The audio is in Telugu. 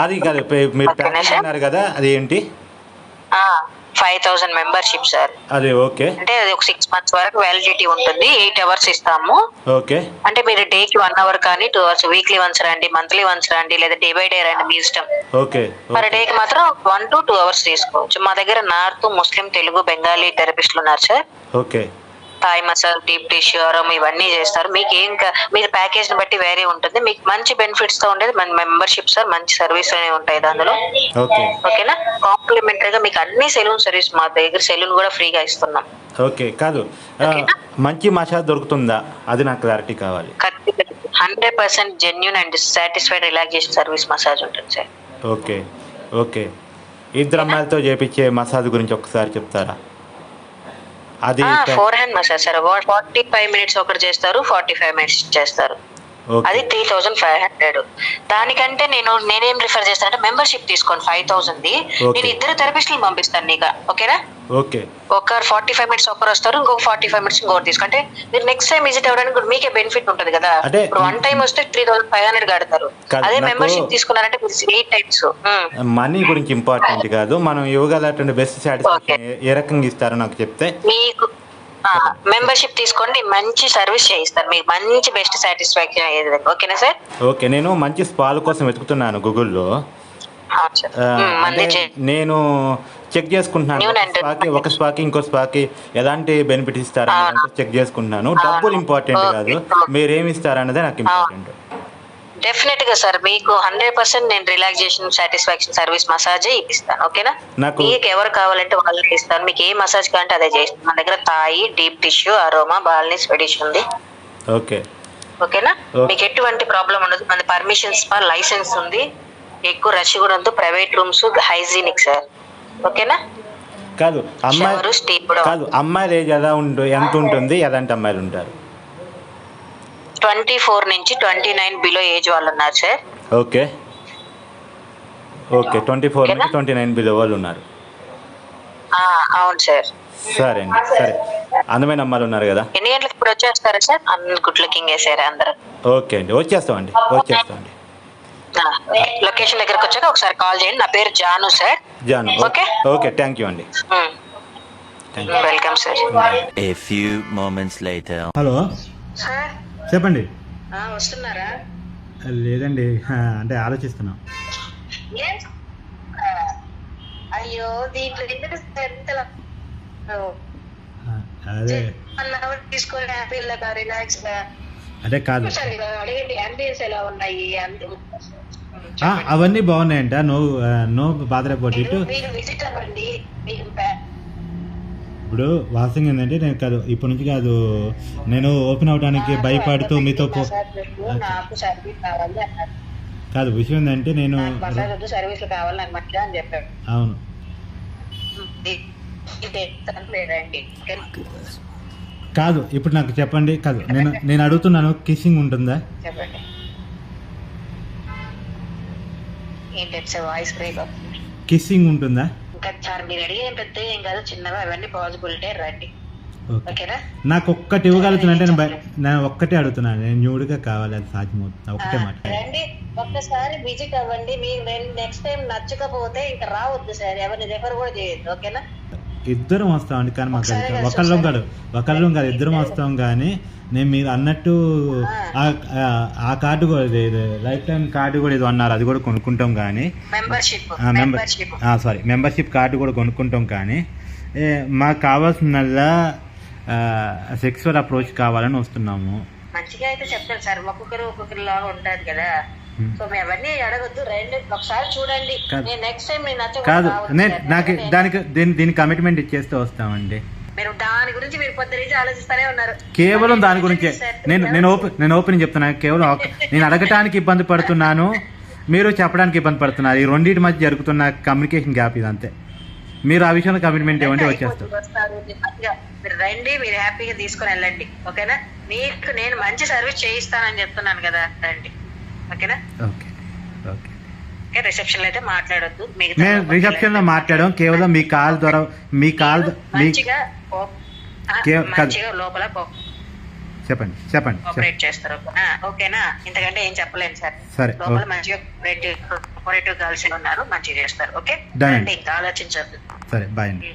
అది కాదు, మీరు ప్యాకేజ్ అన్నారు కదా, అది ఏంటి? 5,000 మెంబర్షిప్ సార్. అది ఓకే. అంటే అది ఒక 6 months వరకు వ్యాలిడిటీ ఉంటుంది. 8 hours ఇస్తాము. ఓకే. అంటే మీరు డేకి 1 hour కానీ 2 hours, వీక్లీ వన్స్ రండి, మంత్లీ వన్స్ రండి, లేదా డే బై డే రండి, మీ ఇష్టం. ఓకే. పర్ డేకి మాత్రం 1 to 2 hours తీసుకోవచ్చు. మా దగ్గర నార్త్, ముస్లిం, తెలుగు, బెంగాలీ థెరపిస్టులు ఉన్నారు sir. Okay. Thai massage, deep tissue, aroma ఇవన్నీ చేస్తారు. మీకు మీరు ప్యాకేజ్ ని బట్టి వేరే ఉంటుంది. మీకు మంచి బెనిఫిట్స్ తో ఉండేది మన మెంబర్షిప్ సార్. మంచి సర్వీస్ అనేవి ఉంటాయి అందులో. ఓకేనా? కాంప్లిమెంటరీగా మీకు అన్ని సెలూన్ సర్వీస్, మా దగ్గర సెలూన్ కూడా ఫ్రీగా ఇస్తున్నాం. ఓకే. కాదు, మంచి మసాజ్ దొరుకుతుందా, అది నాకు క్లారిటీ కావాలి. 100% genuine and satisfied relaxation service massage ఉంటుంది సార్. ఓకే. ఓకే. ఇద్దరు అమ్మాయిలతో చేపించే మసాజ్ గురించి ఒకసారి చెప్తారా? అది 4 hand మసాజ్ సార్. 45 minutes ఒకటి చేస్తారు, 45 minutes చేస్తారు. అది 3,500. దానికంటే నేనేం రిఫర్ చేస్తానంటే మెంబర్షిప్ తీసుకోండి 5,000ది. నేను ఇద్దరు థెరపిస్టులు పంపిస్తాను నీకు. ఓకేనా? ఓకే. ఒకరు 45 minutes ఒకరు వస్తారు, ఇంకొక 45 minutes ఇంకొకరు తీసుకుంటే మీరు నెక్స్ట్ టైం విజిట్ అవ్వడానికి కూడా మీకే బెనిఫిట్ ఉంటుంది కదా. ఇప్పుడు 1 time వస్తే 3,500 కడతారు. అదే మెంబర్షిప్ తీసుకున్నారంటే 8 times. మనీ గురించి ఇంపార్టెంట్ కాదు, మనం ఇవ్వగలటువంటి బెస్ట్ సాటిస్ఫాక్షన్ ఏ రకంగా ఇస్తారో నాకు చెప్తే. మీకు మెంబర్షిప్ తీసుకోండి, మంచి సర్వీస్ చేయిస్తారు, మీకు మంచి బెస్ట్ సాటిస్ఫాక్షన్ అయ్యేది. ఓకేనా సార్? ఓకే. నేను మంచి స్పాల కోసం వెతుకుతున్నాను గూగుల్లో. నేను చెక్ చేసుకుంటున్నాను, ఒక స్పాకి ఇంకో స్పాకి ఎలాంటి బెనిఫిట్ ఇస్తారా చెక్ చేసుకుంటున్నాను. డబ్బులు ఇంపార్టెంట్ కాదు, మీరేమి ఇస్తారన్నదే నాకు ఇంపార్టెంట్. డెఫినెట్ గా సార్, మీకు 100% నేను రిలాక్సేషన్ సాటిస్ఫాక్షన్ సర్వీస్ మసాజే ఇప్పిస్తాను. ఓకేనా? మీకు ఎవరు కావాలంటే వాళ్ళకి ఇస్తాను. మీకు ఏ మసాజ్ కావాలంటే అదే చేస్తాను. మన దగ్గర Thai, deep tissue, aroma, Balinese, Swedish ఉంది. ఓకే. ఓకేనా? మీకు ఎటువంటి ప్రాబ్లం ఉండదు. మన పర్మిషన్స్ లైసెన్స్ ఉంది. ఎక్కువ రష్ కూడా ఉంది. Private rooms, hygienic sir. ఓకేనా? కాదు అమ్మాయిలు ఏజ్ ఎంత ఉంటుంది, ఎలాంటి అమ్మాయిలు ఉంటారు? 24 నుంచి 29 బిలో ఏజ్ వాళ్ళు ఉన్నారు సార్. ఓకే. ఓకే. 24 నుంచి 29 బిలో వాళ్ళు ఉన్నారు. అవును సార్. సరే అండి. సరే, అందమైన అమ్మాయిలు ఉన్నారు కదా. ఎన్ని గంటలకు ఇప్పుడు వచ్చేస్తారా సార్? గుడ్ లుకింగ్ వేసారా అందరూ? ఓకే అండి, వచ్చేస్తామండి. లొకేషన్ దగ్గరకు వచ్చాక ఒకసారి కాల్ చేయండి. నా పేరు Janu sir. Janu. Okay. Okay. Thank you అండి. Welcome sir. A few moments later. Hello sir, చెప్పండి. వస్తున్నారా? లేదండి, అంటే ఆలోచిస్తున్నాం. అయ్యో, దీంట్లో అదే తీసుకొని హ్యాపీగా రిలాక్స్ గా అదే కాదు, అడిగండి. అంబియన్స్ ఎలా ఉన్నాయి? అవన్నీ బాగున్నాయంట. నో బాధపడి విజిట్ అవ్వండి. ఇప్పుడు వాసింగ్ ఏంటంటే, నేను కాదు ఇప్పటి నుంచి కాదు, నేను ఓపెన్ అవడానికి భయపడుతూ మీతో కాదు. విషయం ఏంటంటే నేను సర్వీస్ కావాలి నాకు మంచిగా అని చెప్పాడు. అవును. కాదు, ఇప్పుడు నాకు చెప్పండి. కాదు, నేను అడుగుతున్నాను, కిస్సింగ్ ఉంటుందా? చెప్పండి. ఏంటి వాయిస్ బ్రేక్ అవుతుంది? కిస్సింగ్ ఉంటుందా? సార్, మీరు అడిగే పెద్ద ఏం కాదు, చిన్నగా అవన్నీ పాసిబిలిటీ. రండి. ఓకేనా? నాకు ఒక్కటి ఇవ్వగలుగుతున్నా, నేను ఒక్కటే అడుగుతున్నాను. నేను న్యూడ్గా కావాలి, అది సాధ్యమవుతుంది. ఒకటే మాట. రండి, ఒక్కసారి విజిట్ అవ్వండి. మీకు నెక్స్ట్ టైం నచ్చకపోతే ఇంకా రావద్దు సార్, ఎవరిని రెఫర్ కూడా చేయొద్దు. ఓకేనా? ఇద్దరం వస్తామండి, కానీ మాకు ఒకళ్ళం కాదు, ఇద్దరం వస్తాం. కానీ నేను మీరు అన్నట్టు ఆ కార్డు కూడా, లైఫ్ టైం కార్డు కూడా ఏదో అన్నారు, అది కూడా కొనుక్కుంటాం. కానీ మెంబర్షిప్ కార్డు కూడా కొనుక్కుంటాం. కానీ మాకు కావాల్సినల్లా సెక్సువల్ అప్రోచ్ కావాలని వస్తున్నాము. మంచిగా అయితే చెప్తాను సార్, ఒక్కొక్కరు లాగా ఉంటుంది కదా. సో మీ అవన్నీ అడగొద్దు, రండి ఒకసారి చూడండి. నెక్స్ట్ టైం కాదు, నాకు దీనికి కమిట్మెంట్ ఇచ్చేస్తే వస్తామండి. మీరు దాని గురించి మీరు పొద్దు నుంచి ఆలోచిస్తూనే ఉన్నారు. కేవలం దాని గురించే నేను ఓపెన్ చెప్తున్నాను. కేవలం నేను అడగటానికి ఇబ్బంది పడుతున్నాను, మీరు చెప్పడానికి ఇబ్బంది పడుతున్నారు. ఈ రెండింటి మధ్య జరుగుతున్న కమ్యూనికేషన్ గ్యాప్ ఇది, అంతే. మీరు ఆ విషయంలో కమిట్మెంట్ ఇవ్వండి, వచ్చేస్తారు. మీరు రండి, మీరు హ్యాపీగా తీసుకొని వెళ్ళండి. ఓకేనా? మీకు నేను మంచి సర్వీస్ చేయిస్తానని చెప్తున్నాను కదా, రండి. ఓకేనా? ఓకే. ఓకే. రిసెప్షన్ లో అయితే మాట్లాడొద్దు. మేము రిసెప్షన్ లో మాట్లాడాం, కేవలం మీ కాల్ ద్వారా. మీ కాల్ మంచిగా లోపల చెప్పండి చెప్పండి కోఆపరేట్ చేస్తారు. ఓకేనా, ఇంతకంటే ఏం చెప్పలేను సార్. సరే, లోపల మంచిగా కోఆపరేటివ్ గర్ల్స్ ఉన్నారు, మంచిగా చేస్తారు. Okay, Done. అంటే ఇంకా ఆలోచించద్దు. సరే బాయ్ అండి.